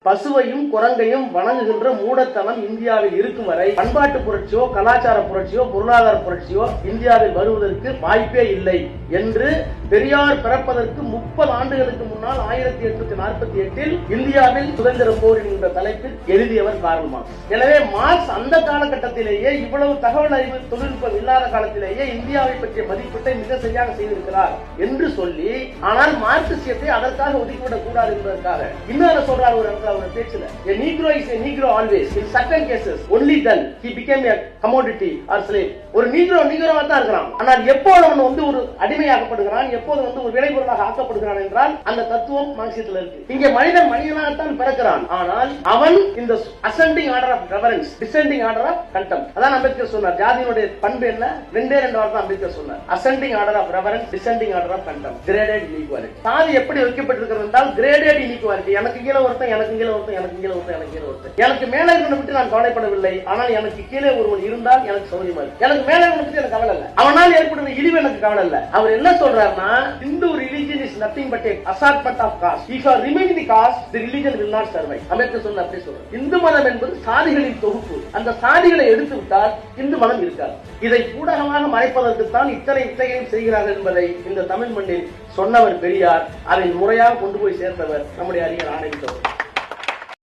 பசுவையும் குரங்கையும் வணங்குகின்ற மூடத்தனம் இந்தியாவில் இருக்கும் வரை பண்பாட்டு புரட்சியோ கலாச்சார புரட்சியோ பொருளாதார புரட்சியோ இந்தியாவில் வருவதற்கு வாய்ப்பே இல்லை என்று பெரியார் பிறப்பதற்கு 30 ஆண்டுகளுக்கு முன்னால் 1848 இந்தியாவில் சுதந்திர போர் என்ற தலைப்பில் எழுதியவர் கார்ல் மார்க்ஸ். எனவே மார்க்ஸ் அந்த காலகட்டத்திலேயே இவ்வளவு தகவல் அறிவு தொழில்நுட்பம் இல்லாத காலத்திலேயே இந்தியாவை பற்றிய மதிப்பீட்டை மிக சரியாக செய்திருக்கிறார் என்று சொல்லி, ஆனால் மார்க்சியத்தை அதற்காக ஒதுக்கிவிடக் கூடாது என்பதற்காக இன்னொரு சொல்றார் ஒரு பேச்சுல, a negro is a negro always, in certain cases only then he became a commodity or slave. ஒரு நீக்ரோவா தான் இருக்கிறான், ஆனால் எப்போது அவன் ஒரு அடிமையாக்கப்படுகிறான், எப்போது ஒரு விளைபொருளாக ஆக்கப்படுகிறான் என்றால் அந்த தத்துவம் மார்க்சியத்தில் இருக்கு. இங்கே மனிதன் மனிதனாகத்தான் பிறக்கிறான், ஆனால் அவன் இந்த ascending order of reverence, descending order of contempt. அதான் அம்பேத்கர் சொன்னார். ஜாதியினுடைய பண்பு என்ன? ரெண்டே வார்த்தை அம்பேத்கர் சொன்னார். ascending order of reverence, descending order of contempt, graded inequality. சாதி எப்படி வைக்கப்பட்டிருக்கிறது என்றால் graded inequality. எனக்கு கீழே ஒருத்தன், எனக்கு கீழே ஒருத்தன், எனக்கு கீழே ஒருத்தன், எனக்கு கீழே ஒருத்தன். எனக்கு மேலே இருக்கிறத பற்றி நான் கவலைப்படவில்லை, ஆனால் எனக்கு கீழே ஒருவன் இருந்தால் எனக்கு சௌரியமா இருக்கு. எனக்கு மேலே பற்றி எனக்கு கவலை இல்லை, அவனால் ஏற்படுற இழிவு எனக்கு கவலை இல்லை. அவர் என்ன சொல்றாருன்னா, Hindu religion is nothing but a assortment of caste. If you remain the caste, the religion will not survive. Ambedkar சொன்ன அப்படி சொல்றார். இந்து மதம் என்பது சாதிகளின் தொகுப்பு. அந்த சாதிகளை எடுத்து விட்டால் இந்து மதம் இருக்காது. இதை ஊடகமாக மறைப்பதற்கு தான் இத்தனை வித்தைகளையும் செய்கிறார்கள் என்பதை இந்த தமிழ் மண்ணில் சொன்னவர் பெரியார். அதை முறையாக கொண்டு போய் சேர்த்தவர் நம்முடைய அறிஞர் ஆணையர்.